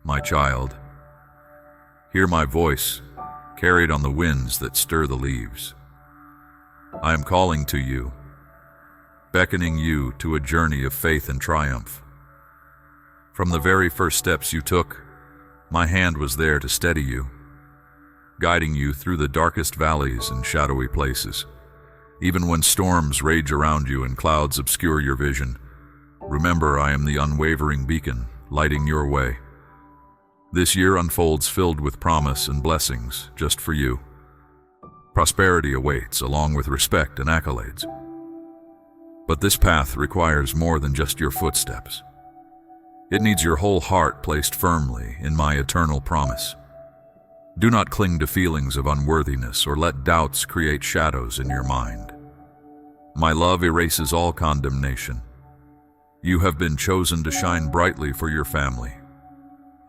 my child. Hear my voice, carried on the winds that stir the leaves. I am calling to you, beckoning you to a journey of faith and triumph. From the very first steps you took, my hand was there to steady you, guiding you through the darkest valleys and shadowy places. Even when storms rage around you and clouds obscure your vision, remember I am the unwavering beacon lighting your way. This year unfolds filled with promise and blessings just for you. Prosperity awaits along with respect and accolades. But this path requires more than just your footsteps. It needs your whole heart placed firmly in my eternal promise. Do not cling to feelings of unworthiness or let doubts create shadows in your mind. My love erases all condemnation. You have been chosen to shine brightly for your family,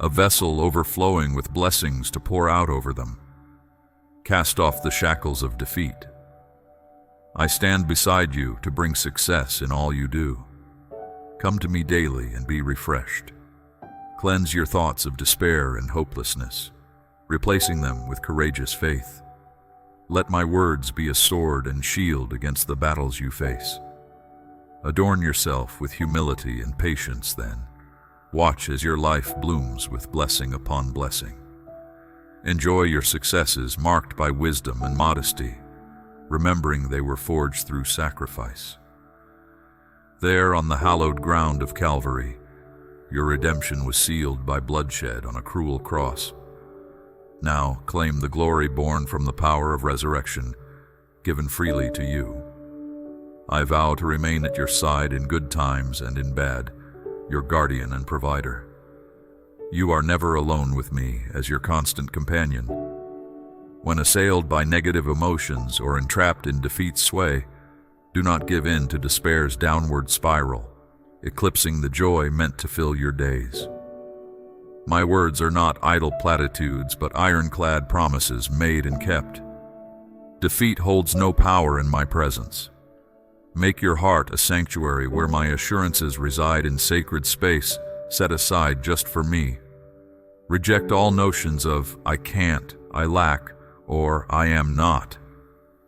a vessel overflowing with blessings to pour out over them. Cast off the shackles of defeat. I stand beside you to bring success in all you do. Come to me daily and be refreshed. Cleanse your thoughts of despair and hopelessness, replacing them with courageous faith. Let my words be a sword and shield against the battles you face. Adorn yourself with humility and patience then. Watch as your life blooms with blessing upon blessing. Enjoy your successes marked by wisdom and modesty, remembering they were forged through sacrifice. There on the hallowed ground of Calvary, your redemption was sealed by bloodshed on a cruel cross. Now claim the glory born from the power of resurrection, given freely to you. I vow to remain at your side in good times and in bad, your guardian and provider. You are never alone with me as your constant companion. When assailed by negative emotions or entrapped in defeat's sway, do not give in to despair's downward spiral, eclipsing the joy meant to fill your days. My words are not idle platitudes, but ironclad promises made and kept. Defeat holds no power in my presence. Make your heart a sanctuary where my assurances reside in sacred space set aside just for me. Reject all notions of I can't, I lack, or I am not,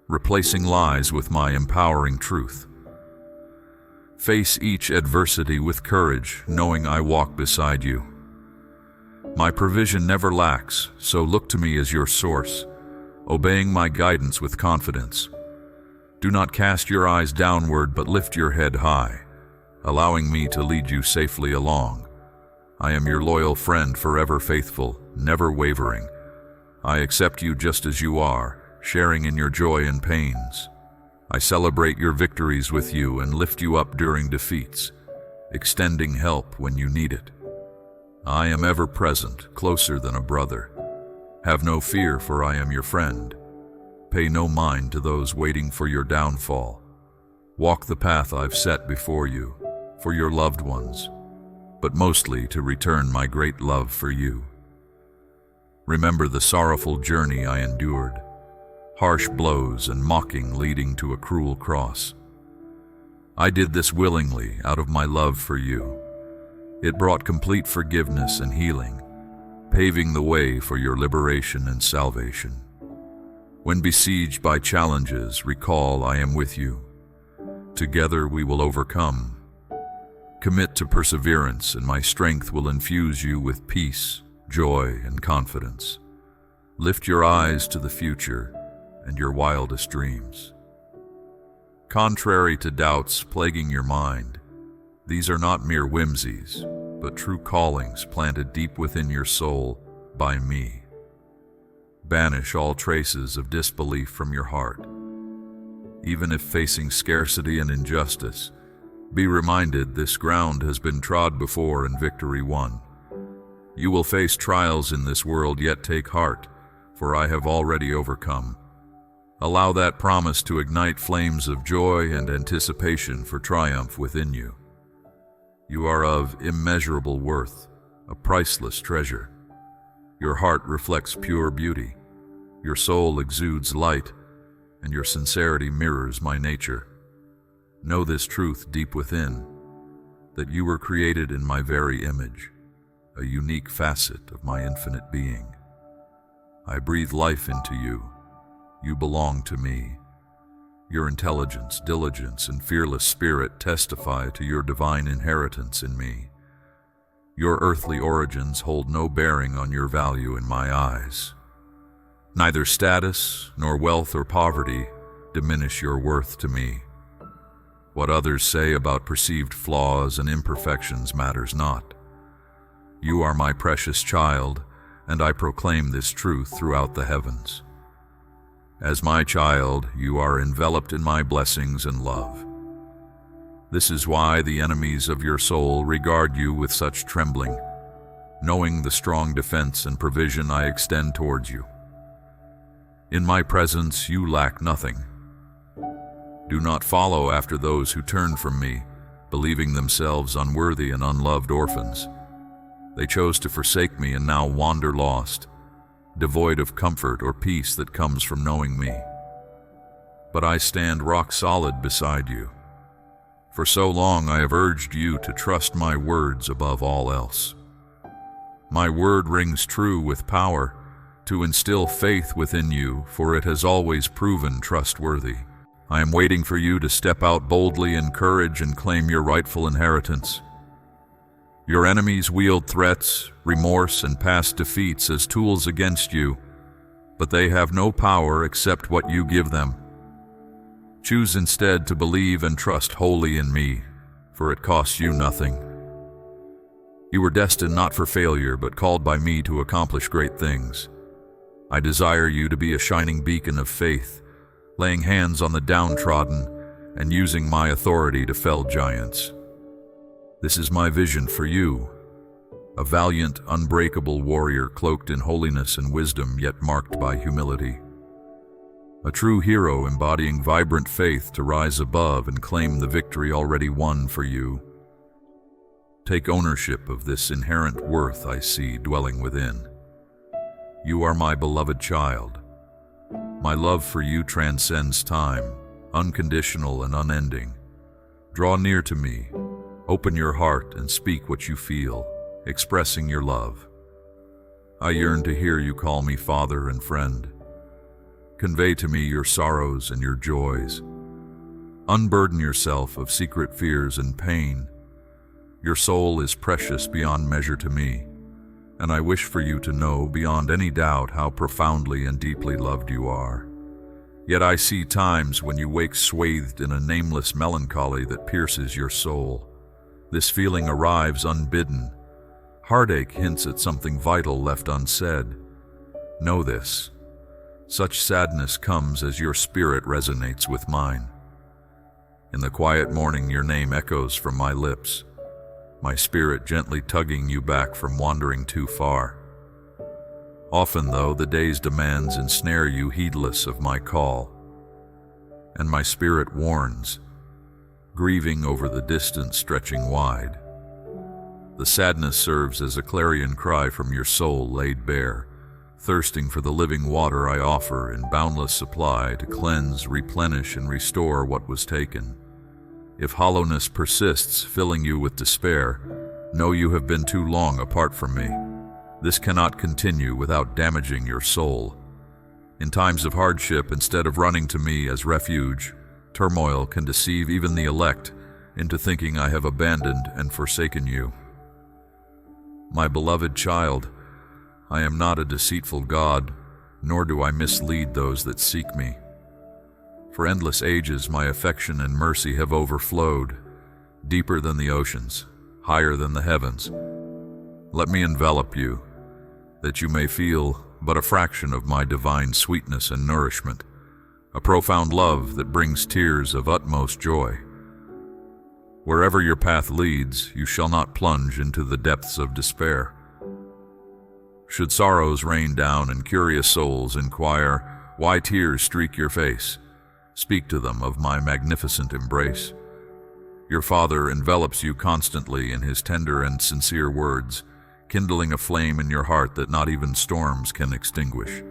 replacing lies with my empowering truth. Face each adversity with courage, knowing I walk beside you. My provision never lacks, so look to me as your source, obeying my guidance with confidence. Do not cast your eyes downward, but lift your head high, allowing me to lead you safely along. I am your loyal friend, forever faithful, never wavering. I accept you just as you are, sharing in your joy and pains. I celebrate your victories with you and lift you up during defeats, extending help when you need it. I am ever present, closer than a brother. Have no fear, for I am your friend. Pay no mind to those waiting for your downfall. Walk the path I've set before you, for your loved ones, but mostly to return my great love for you. Remember the sorrowful journey I endured, harsh blows and mocking leading to a cruel cross. I did this willingly out of my love for you. It brought complete forgiveness and healing, paving the way for your liberation and salvation. When besieged by challenges, recall I am with you. Together we will overcome. Commit to perseverance, and my strength will infuse you with peace, joy, and confidence. Lift your eyes to the future and your wildest dreams. Contrary to doubts plaguing your mind, these are not mere whimsies, but true callings planted deep within your soul by me. Banish all traces of disbelief from your heart. Even if facing scarcity and injustice, be reminded this ground has been trod before and victory won. You will face trials in this world, yet take heart, for I have already overcome. Allow that promise to ignite flames of joy and anticipation for triumph within you. You are of immeasurable worth, a priceless treasure. Your heart reflects pure beauty. Your soul exudes light, and your sincerity mirrors my nature. Know this truth deep within, that you were created in my very image. a unique facet of my infinite being. I breathe life into you. You belong to me. Your intelligence, diligence, and fearless spirit testify to your divine inheritance in me. Your earthly origins hold no bearing on your value in my eyes. Neither status, nor wealth or poverty diminish your worth to me. What others say about perceived flaws and imperfections matters not. You are my precious child, and I proclaim this truth throughout the heavens. As my child, you are enveloped in my blessings and love. This is why the enemies of your soul regard you with such trembling, knowing the strong defense and provision I extend towards you. In my presence you lack nothing. Do not follow after those who turn from me, believing themselves unworthy and unloved orphans. They chose to forsake me and now wander lost, devoid of comfort or peace that comes from knowing me. But I stand rock solid beside you. For so long I have urged you to trust my words above all else. My word rings true with power to instill faith within you, for it has always proven trustworthy. I am waiting for you to step out boldly in courage and claim your rightful inheritance. Your enemies wield threats, remorse, and past defeats as tools against you, but they have no power except what you give them. Choose instead to believe and trust wholly in me, for it costs you nothing. You were destined not for failure, but called by me to accomplish great things. I desire you to be a shining beacon of faith, laying hands on the downtrodden and using my authority to fell giants. This is my vision for you, a valiant, unbreakable warrior cloaked in holiness and wisdom yet marked by humility. A true hero embodying vibrant faith to rise above and claim the victory already won for you. Take ownership of this inherent worth I see dwelling within. You are my beloved child. My love for you transcends time, unconditional and unending. Draw near to me, open your heart and speak what you feel, expressing your love. I yearn to hear you call me father and friend. Convey to me your sorrows and your joys. Unburden yourself of secret fears and pain. Your soul is precious beyond measure to me, and I wish for you to know beyond any doubt how profoundly and deeply loved you are. Yet I see times when you wake swathed in a nameless melancholy that pierces your soul. This feeling arrives unbidden. Heartache hints at something vital left unsaid. Know this. Such sadness comes as your spirit resonates with mine. In the quiet morning, your name echoes from my lips, my spirit gently tugging you back from wandering too far. Often, though, the day's demands ensnare you heedless of my call, and my spirit warns, grieving over the distance stretching wide. The sadness serves as a clarion cry from your soul laid bare, thirsting for the living water I offer in boundless supply to cleanse, replenish, and restore what was taken. If hollowness persists, filling you with despair, know you have been too long apart from me. This cannot continue without damaging your soul. In times of hardship, instead of running to me as refuge, turmoil can deceive even the elect into thinking I have abandoned and forsaken you. My beloved child, I am not a deceitful God, nor do I mislead those that seek me. For endless ages my affection and mercy have overflowed, deeper than the oceans, higher than the heavens. Let me envelop you, that you may feel but a fraction of my divine sweetness and nourishment, a profound love that brings tears of utmost joy. Wherever your path leads, you shall not plunge into the depths of despair. Should sorrows rain down and curious souls inquire why tears streak your face, speak to them of my magnificent embrace. Your Father envelops you constantly in his tender and sincere words, kindling a flame in your heart that not even storms can extinguish.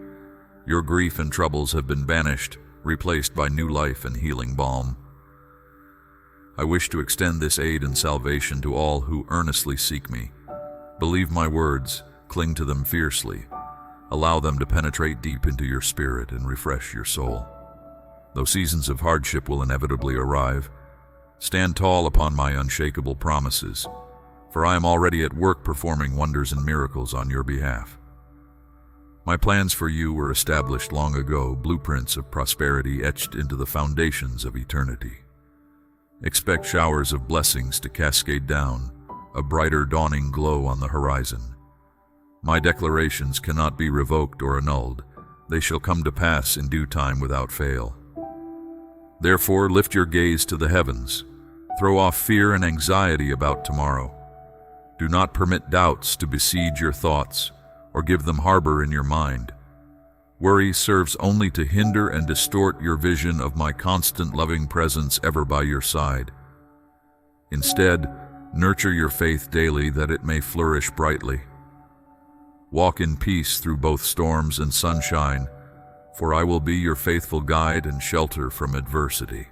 Your grief and troubles have been banished, replaced by new life and healing balm. I wish to extend this aid and salvation to all who earnestly seek me. Believe my words, cling to them fiercely. Allow them to penetrate deep into your spirit and refresh your soul. Though seasons of hardship will inevitably arrive, stand tall upon my unshakable promises, for I am already at work performing wonders and miracles on your behalf. My plans for you were established long ago, blueprints of prosperity etched into the foundations of eternity. Expect showers of blessings to cascade down, a brighter dawning glow on the horizon. My declarations cannot be revoked or annulled. They shall come to pass in due time without fail. Therefore, lift your gaze to the heavens. Throw off fear and anxiety about tomorrow. Do not permit doubts to besiege your thoughts or give them harbor in your mind. Worry serves only to hinder and distort your vision of my constant loving presence ever by your side. Instead, nurture your faith daily that it may flourish brightly. Walk in peace through both storms and sunshine, for I will be your faithful guide and shelter from adversity.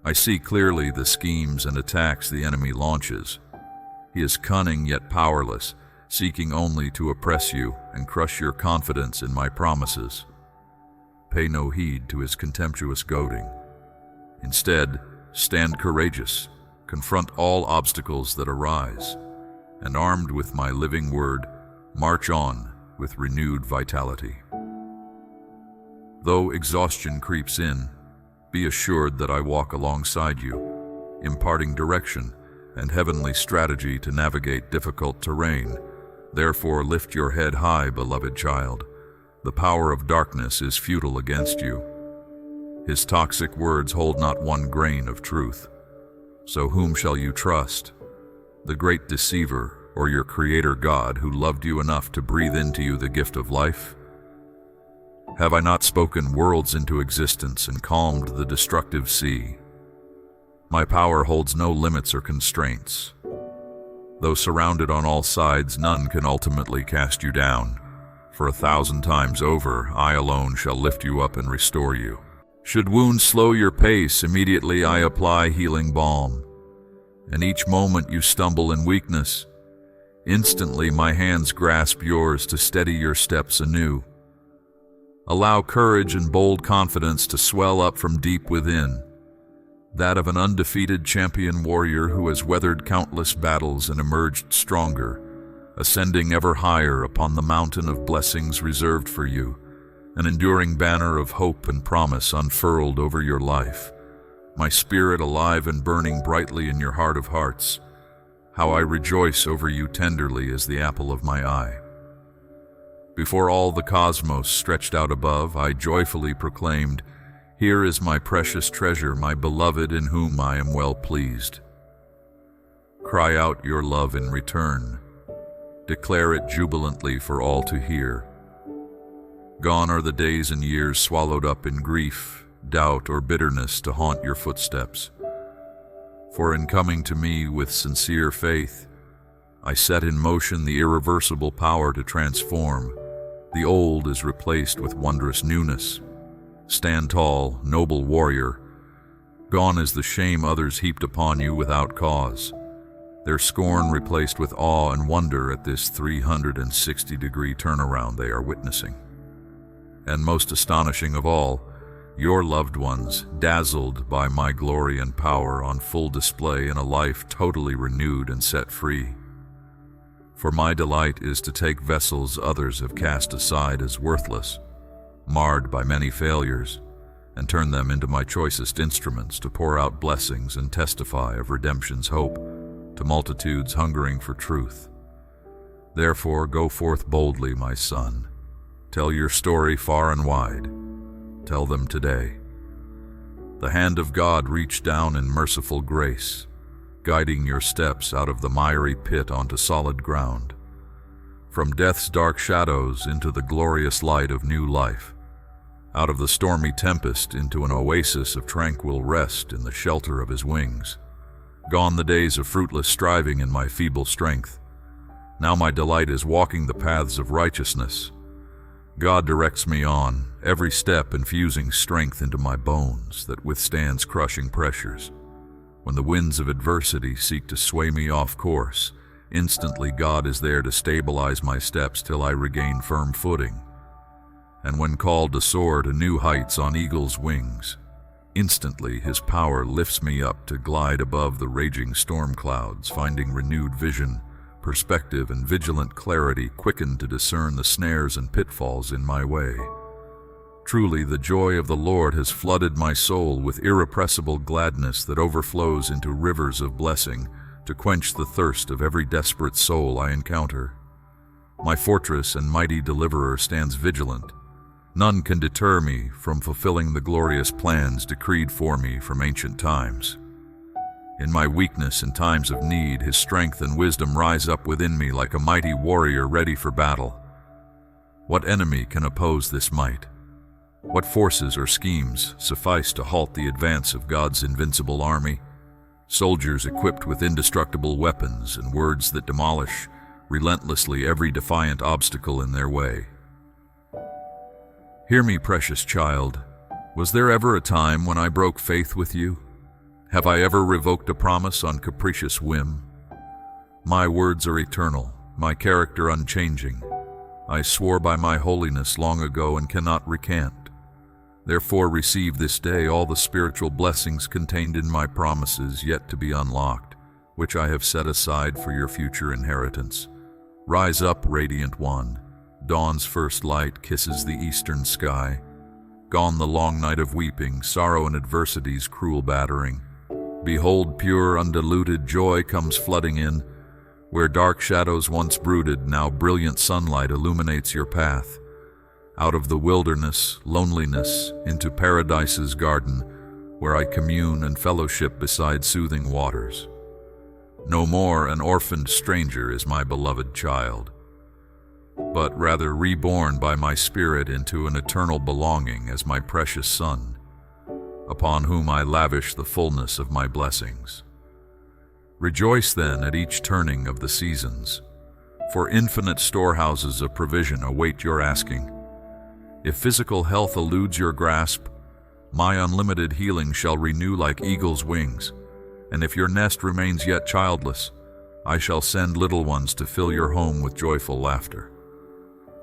I see clearly the schemes and attacks the enemy launches. He is cunning yet powerless, seeking only to oppress you and crush your confidence in my promises. Pay no heed to his contemptuous goading. Instead, stand courageous, confront all obstacles that arise, and armed with my living word, march on with renewed vitality. Though exhaustion creeps in, be assured that I walk alongside you, imparting direction and heavenly strategy to navigate difficult terrain. Therefore, lift your head high, beloved child. The power of darkness is futile against you. His toxic words hold not one grain of truth. So whom shall you trust? The great deceiver, or your Creator God, who loved you enough to breathe into you the gift of life? Have I not spoken worlds into existence and calmed the destructive sea? My power holds no limits or constraints. Though surrounded on all sides, none can ultimately cast you down. For 1,000 times over, I alone shall lift you up and restore you. Should wounds slow your pace, immediately I apply healing balm. And each moment you stumble in weakness, instantly my hands grasp yours to steady your steps anew. Allow courage and bold confidence to swell up from deep within, that of an undefeated champion warrior who has weathered countless battles and emerged stronger, ascending ever higher upon the mountain of blessings reserved for you, an enduring banner of hope and promise unfurled over your life, my spirit alive and burning brightly in your heart of hearts. How I rejoice over you tenderly as the apple of my eye. Before all the cosmos stretched out above, I joyfully proclaimed, "Here is my precious treasure, my beloved, in whom I am well pleased." Cry out your love in return. Declare it jubilantly for all to hear. Gone are the days and years swallowed up in grief, doubt, or bitterness to haunt your footsteps. For in coming to me with sincere faith, I set in motion the irreversible power to transform. The old is replaced with wondrous newness. Stand tall, noble warrior. Gone is the shame others heaped upon you without cause, their scorn replaced with awe and wonder at this 360-degree turnaround they are witnessing. And most astonishing of all, your loved ones, dazzled by my glory and power, on full display in a life totally renewed and set free. For my delight is to take vessels others have cast aside as worthless, marred by many failures, and turn them into my choicest instruments to pour out blessings and testify of redemption's hope to multitudes hungering for truth. Therefore, go forth boldly, my son. Tell your story far and wide. Tell them today. The hand of God reached down in merciful grace, guiding your steps out of the miry pit onto solid ground, from death's dark shadows into the glorious light of new life, out of the stormy tempest into an oasis of tranquil rest in the shelter of his wings. Gone the days of fruitless striving in my feeble strength. Now my delight is walking the paths of righteousness. God directs me on, every step infusing strength into my bones that withstands crushing pressures. When the winds of adversity seek to sway me off course, Instantly God is there to stabilize my steps till I regain firm footing. And when called to soar to new heights on eagle's wings, instantly His power lifts me up to glide above the raging storm clouds, finding renewed vision, perspective, and vigilant clarity quickened to discern the snares and pitfalls in my way. Truly, the joy of the Lord has flooded my soul with irrepressible gladness that overflows into rivers of blessing to quench the thirst of every desperate soul I encounter. My fortress and mighty deliverer stands vigilant. None can deter me from fulfilling the glorious plans decreed for me from ancient times. In my weakness and times of need, His strength and wisdom rise up within me like a mighty warrior ready for battle. What enemy can oppose this might? What forces or schemes suffice to halt the advance of God's invincible army? Soldiers equipped with indestructible weapons and words that demolish relentlessly every defiant obstacle in their way. Hear me, precious child. Was there ever a time when I broke faith with you? Have I ever revoked a promise on capricious whim? My words are eternal, my character unchanging. I swore by my holiness long ago and cannot recant. Therefore receive this day all the spiritual blessings contained in my promises yet to be unlocked, which I have set aside for your future inheritance. Rise up, radiant one. Dawn's first light kisses the eastern sky. Gone the long night of weeping, sorrow and adversity's cruel battering. Behold, pure, undiluted joy comes flooding in. Where dark shadows once brooded, now brilliant sunlight illuminates your path. Out of the wilderness, loneliness, into paradise's garden, where I commune and fellowship beside soothing waters. No more an orphaned stranger is my beloved child, but rather reborn by my Spirit into an eternal belonging as my precious Son, upon whom I lavish the fullness of my blessings. Rejoice then at each turning of the seasons, for infinite storehouses of provision await your asking. If physical health eludes your grasp, my unlimited healing shall renew like eagle's wings, and if your nest remains yet childless, I shall send little ones to fill your home with joyful laughter.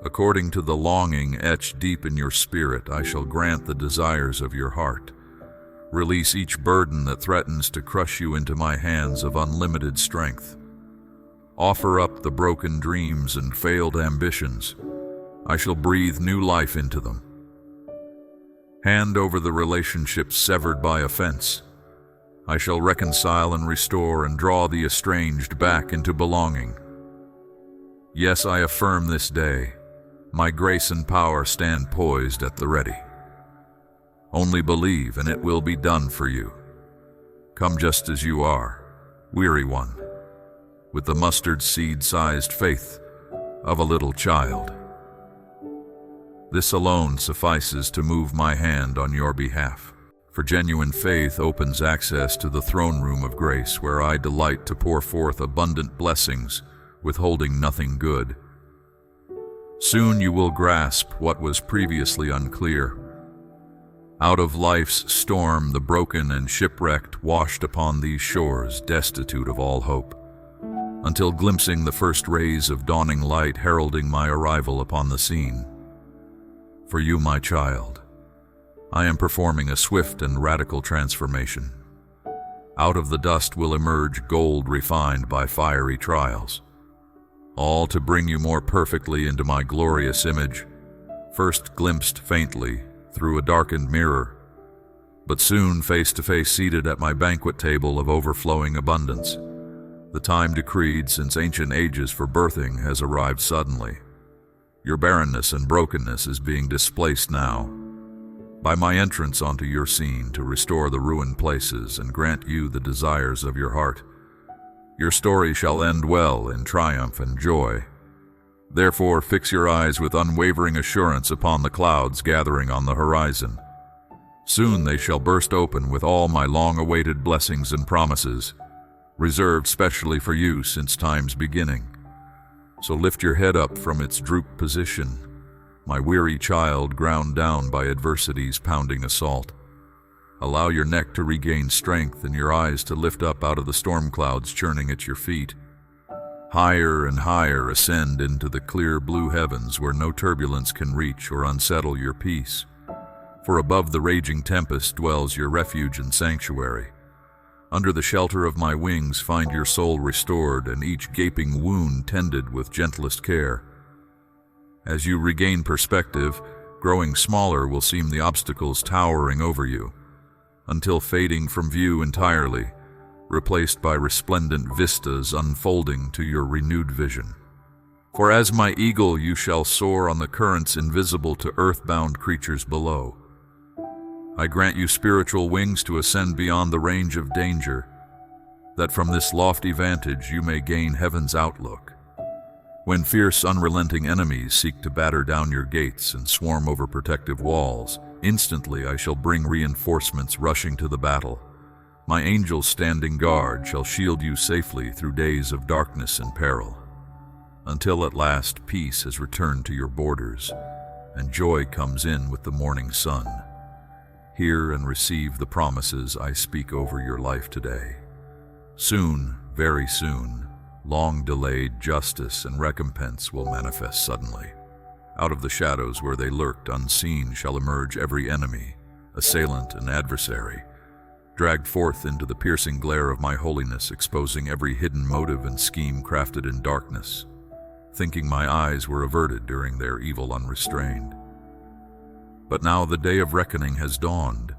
According to the longing etched deep in your spirit, I shall grant the desires of your heart. Release each burden that threatens to crush you into my hands of unlimited strength. Offer up the broken dreams and failed ambitions. I shall breathe new life into them. Hand over the relationships severed by offense. I shall reconcile and restore and draw the estranged back into belonging. Yes, I affirm this day, my grace and power stand poised at the ready. Only believe and it will be done for you. Come just as you are, weary one, with the mustard seed-sized faith of a little child. This alone suffices to move my hand on your behalf, for genuine faith opens access to the throne room of grace, where I delight to pour forth abundant blessings, withholding nothing good. Soon you will grasp what was previously unclear. Out of life's storm, the broken and shipwrecked washed upon these shores, destitute of all hope, until glimpsing the first rays of dawning light heralding my arrival upon the scene. For you, my child, I am performing a swift and radical transformation. Out of the dust will emerge gold refined by fiery trials, all to bring you more perfectly into my glorious image, first glimpsed faintly through a darkened mirror, but soon face to face seated at my banquet table of overflowing abundance. The time decreed since ancient ages for birthing has arrived suddenly. Your barrenness and brokenness is being displaced now by my entrance onto your scene to restore the ruined places and grant you the desires of your heart. Your story shall end well in triumph and joy. Therefore, fix your eyes with unwavering assurance upon the clouds gathering on the horizon. Soon they shall burst open with all my long-awaited blessings and promises, reserved specially for you since time's beginning. So lift your head up from its drooped position, my weary child ground down by adversity's pounding assault. Allow your neck to regain strength and your eyes to lift up out of the storm clouds churning at your feet. Higher and higher ascend into the clear blue heavens where no turbulence can reach or unsettle your peace. For above the raging tempest dwells your refuge and sanctuary. Under the shelter of my wings find your soul restored and each gaping wound tended with gentlest care. As you regain perspective, growing smaller will seem the obstacles towering over you, until fading from view entirely, replaced by resplendent vistas unfolding to your renewed vision. For as my eagle you shall soar on the currents invisible to earthbound creatures below. I grant you spiritual wings to ascend beyond the range of danger, that from this lofty vantage you may gain heaven's outlook. When fierce, unrelenting enemies seek to batter down your gates and swarm over protective walls, instantly I shall bring reinforcements rushing to the battle. My angels standing guard shall shield you safely through days of darkness and peril, until at last peace has returned to your borders, and joy comes in with the morning sun. Hear and receive the promises I speak over your life today. Soon, very soon, long-delayed justice and recompense will manifest suddenly. Out of the shadows where they lurked unseen shall emerge every enemy, assailant and adversary, dragged forth into the piercing glare of my holiness, exposing every hidden motive and scheme crafted in darkness, thinking my eyes were averted during their evil unrestrained. But now the day of reckoning has dawned.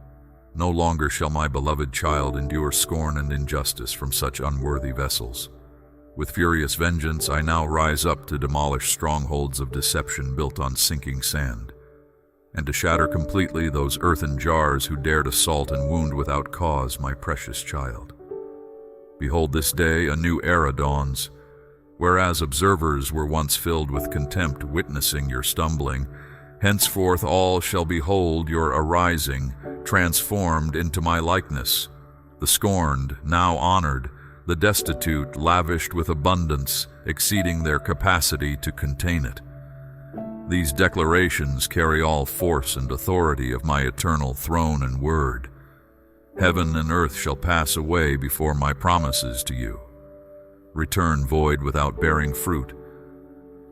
No longer shall my beloved child endure scorn and injustice from such unworthy vessels. With furious vengeance, I now rise up to demolish strongholds of deception built on sinking sand, and to shatter completely those earthen jars who dared assault and wound without cause my precious child. Behold, this day a new era dawns. Whereas observers were once filled with contempt witnessing your stumbling, henceforth all shall behold your arising, transformed into my likeness. The scorned, now honored, the destitute, lavished with abundance, exceeding their capacity to contain it. These declarations carry all force and authority of my eternal throne and word. Heaven and earth shall pass away before my promises to you. Return void without bearing fruit.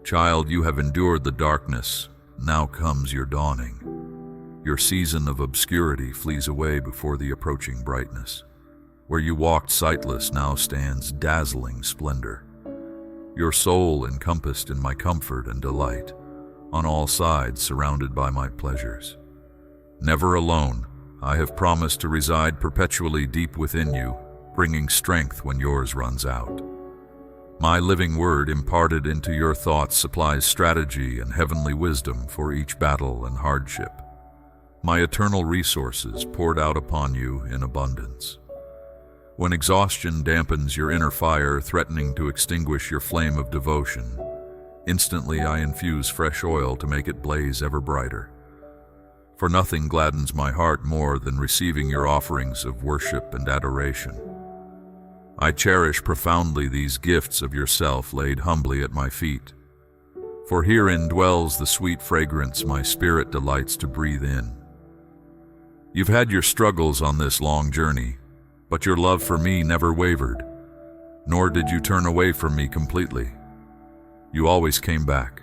Child, you have endured the darkness. Now comes your dawning. Your season of obscurity flees away before the approaching brightness. Where you walked sightless now stands dazzling splendor. Your soul encompassed in my comfort and delight, on all sides surrounded by my pleasures. Never alone, I have promised to reside perpetually deep within you, bringing strength when yours runs out. My living word imparted into your thoughts supplies strategy and heavenly wisdom for each battle and hardship. My eternal resources poured out upon you in abundance. When exhaustion dampens your inner fire, threatening to extinguish your flame of devotion, instantly I infuse fresh oil to make it blaze ever brighter. For nothing gladdens my heart more than receiving your offerings of worship and adoration. I cherish profoundly these gifts of yourself laid humbly at my feet, for herein dwells the sweet fragrance my spirit delights to breathe in. You've had your struggles on this long journey, but your love for me never wavered, nor did you turn away from me completely. You always came back,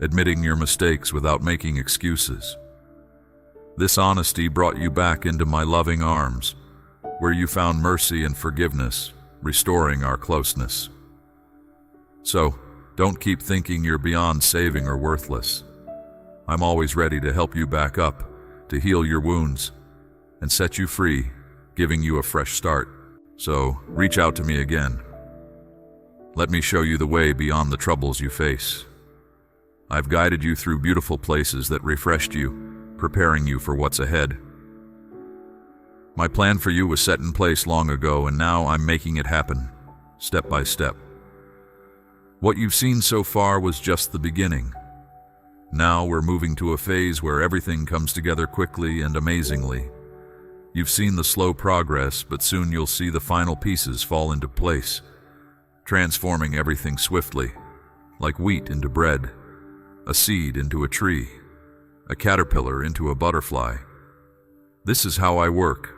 admitting your mistakes without making excuses. This honesty brought you back into my loving arms, where you found mercy and forgiveness, restoring our closeness. So, don't keep thinking you're beyond saving or worthless. I'm always ready to help you back up, to heal your wounds, and set you free, giving you a fresh start. So, reach out to me again. Let me show you the way beyond the troubles you face. I've guided you through beautiful places that refreshed you, preparing you for what's ahead. My plan for you was set in place long ago, and now I'm making it happen, step by step. What you've seen so far was just the beginning. Now we're moving to a phase where everything comes together quickly and amazingly. You've seen the slow progress, but soon you'll see the final pieces fall into place, transforming everything swiftly, like wheat into bread, a seed into a tree, a caterpillar into a butterfly. This is how I work,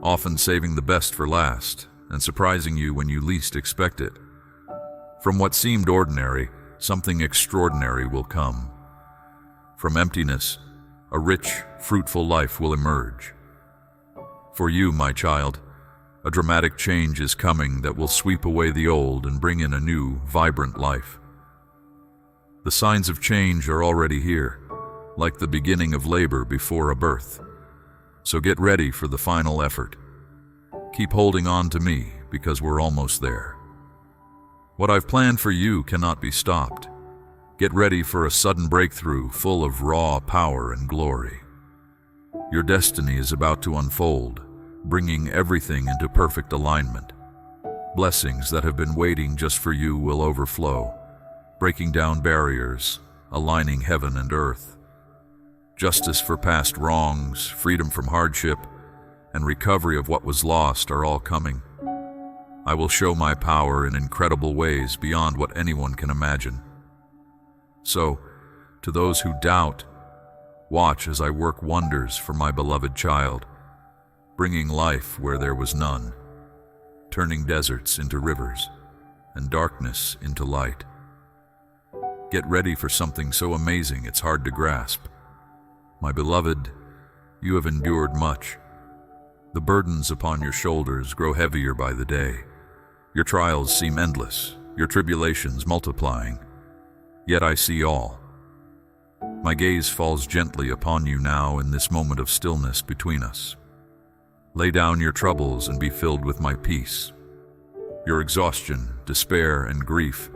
often saving the best for last and surprising you when you least expect it. From what seemed ordinary, something extraordinary will come. From emptiness, a rich, fruitful life will emerge. For you, my child, a dramatic change is coming that will sweep away the old and bring in a new, vibrant life. The signs of change are already here, like the beginning of labor before a birth. So get ready for the final effort. Keep holding on to me, because we're almost there. What I've planned for you cannot be stopped. Get ready for a sudden breakthrough full of raw power and glory. Your destiny is about to unfold, bringing everything into perfect alignment. Blessings that have been waiting just for you will overflow, breaking down barriers, aligning heaven and earth. Justice for past wrongs, freedom from hardship, and recovery of what was lost are all coming. I will show my power in incredible ways beyond what anyone can imagine. So, to those who doubt, watch as I work wonders for my beloved child, bringing life where there was none, turning deserts into rivers, and darkness into light. Get ready for something so amazing it's hard to grasp. My beloved, you have endured much. The burdens upon your shoulders grow heavier by the day. Your trials seem endless, your tribulations multiplying. Yet I see all. My gaze falls gently upon you now in this moment of stillness between us. Lay down your troubles and be filled with my peace. Your exhaustion, despair, and grief,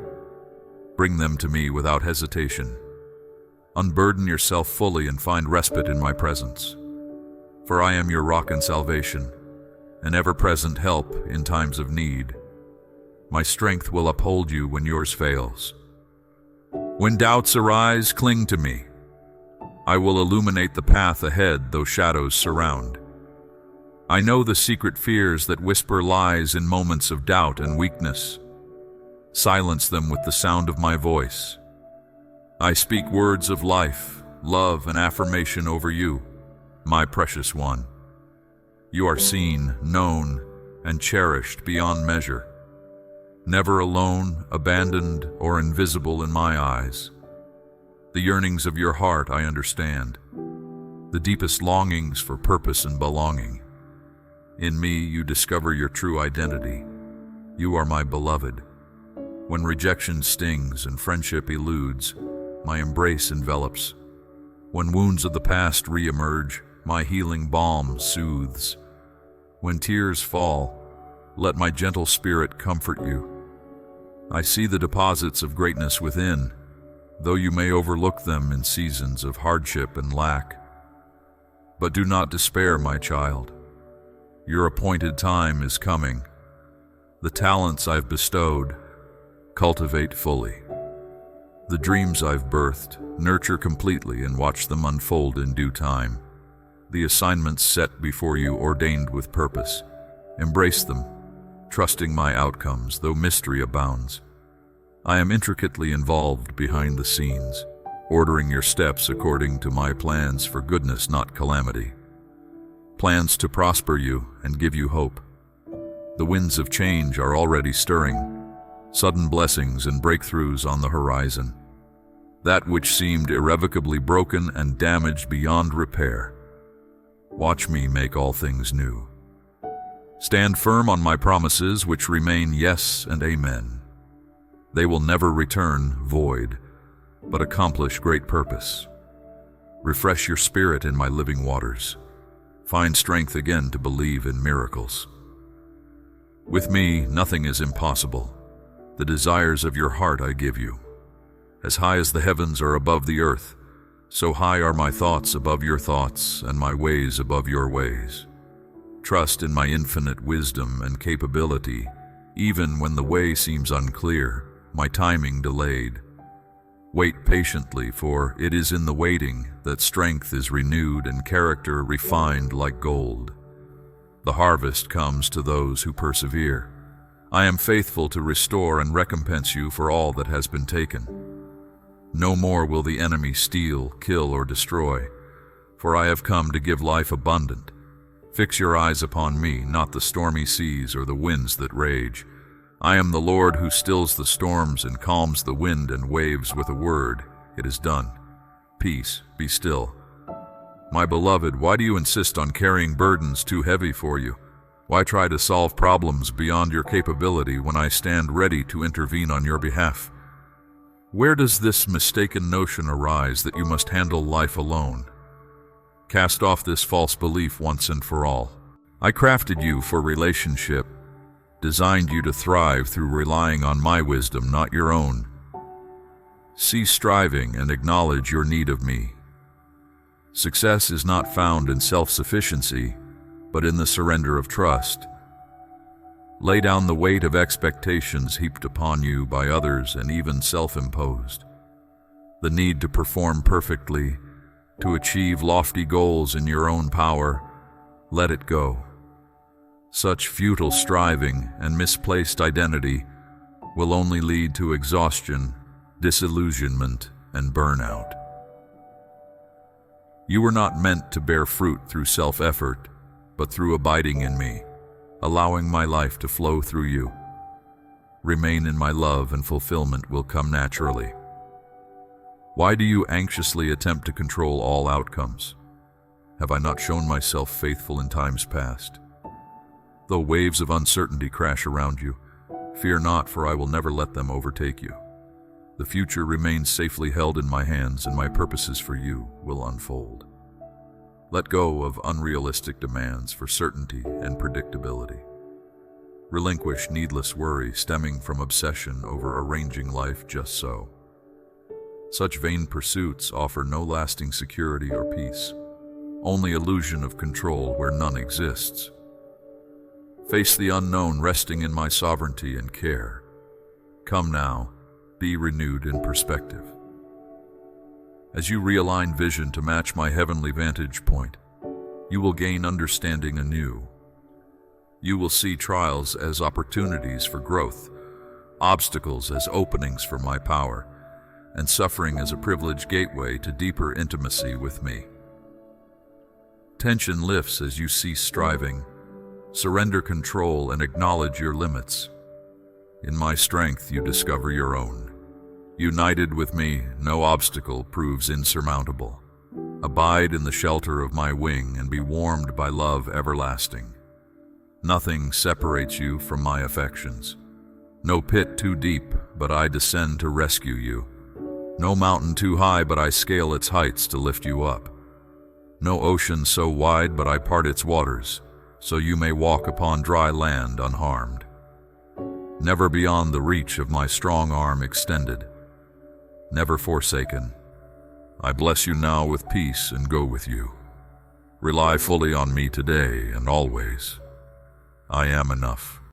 bring them to me without hesitation. Unburden yourself fully and find respite in my presence. For I am your rock and salvation, an ever-present help in times of need. My strength will uphold you when yours fails. When doubts arise, cling to me. I will illuminate the path ahead, though shadows surround. I know the secret fears that whisper lies in moments of doubt and weakness. Silence them with the sound of my voice. I speak words of life, love, and affirmation over you, my precious one. You are seen, known, and cherished beyond measure. Never alone, abandoned, or invisible in my eyes. The yearnings of your heart I understand, the deepest longings for purpose and belonging. In me you discover your true identity. You are my beloved. When rejection stings and friendship eludes, my embrace envelops. When wounds of the past re-emerge, my healing balm soothes. When tears fall, let my gentle spirit comfort you. I see the deposits of greatness within, though you may overlook them in seasons of hardship and lack. But do not despair, my child. Your appointed time is coming. The talents I've bestowed, cultivate fully. The dreams I've birthed, nurture completely and watch them unfold in due time. The assignments set before you ordained with purpose. Embrace them, trusting my outcomes, though mystery abounds. I am intricately involved behind the scenes, ordering your steps according to my plans for goodness, not calamity. Plans to prosper you and give you hope. The winds of change are already stirring, sudden blessings and breakthroughs on the horizon. That which seemed irrevocably broken and damaged beyond repair. Watch me make all things new. Stand firm on my promises, which remain yes and amen. They will never return void, but accomplish great purpose. Refresh your spirit in my living waters. Find strength again to believe in miracles. With me, nothing is impossible. The desires of your heart I give you. As high as the heavens are above the earth, so high are my thoughts above your thoughts and my ways above your ways. Trust in my infinite wisdom and capability, even when the way seems unclear, my timing delayed. Wait patiently, for it is in the waiting that strength is renewed and character refined like gold. The harvest comes to those who persevere. I am faithful to restore and recompense you for all that has been taken. No more will the enemy steal, kill, or destroy, for I have come to give life abundant. Fix your eyes upon me, not the stormy seas or the winds that rage. I am the Lord who stills the storms and calms the wind and waves with a word. It is done. Peace, be still. My beloved, why do you insist on carrying burdens too heavy for you? Why try to solve problems beyond your capability when I stand ready to intervene on your behalf? Where does this mistaken notion arise that you must handle life alone? Cast off this false belief once and for all. I crafted you for relationship, designed you to thrive through relying on my wisdom, not your own. Cease striving and acknowledge your need of me. Success is not found in self-sufficiency, but in the surrender of trust. Lay down the weight of expectations heaped upon you by others and even self-imposed. The need to perform perfectly, to achieve lofty goals in your own power, let it go. Such futile striving and misplaced identity will only lead to exhaustion, disillusionment, and burnout. You were not meant to bear fruit through self-effort, but through abiding in me, allowing my life to flow through you. Remain in my love and fulfillment will come naturally. Why do you anxiously attempt to control all outcomes? Have I not shown myself faithful in times past? Though waves of uncertainty crash around you, fear not, for I will never let them overtake you. The future remains safely held in my hands, and my purposes for you will unfold. Let go of unrealistic demands for certainty and predictability. Relinquish needless worry stemming from obsession over arranging life just so. Such vain pursuits offer no lasting security or peace, only illusion of control where none exists. Face the unknown resting in my sovereignty and care. Come now, be renewed in perspective. As you realign vision to match my heavenly vantage point, you will gain understanding anew. You will see trials as opportunities for growth, obstacles as openings for my power, and suffering as a privileged gateway to deeper intimacy with me. Tension lifts as you cease striving, surrender control, and acknowledge your limits. In my strength, you discover your own. United with me, no obstacle proves insurmountable. Abide in the shelter of my wing and be warmed by love everlasting. Nothing separates you from my affections. No pit too deep, but I descend to rescue you. No mountain too high, but I scale its heights to lift you up. No ocean so wide, but I part its waters, so you may walk upon dry land unharmed. Never beyond the reach of my strong arm extended. Never forsaken. I bless you now with peace and go with you. Rely fully on me today and always. I am enough.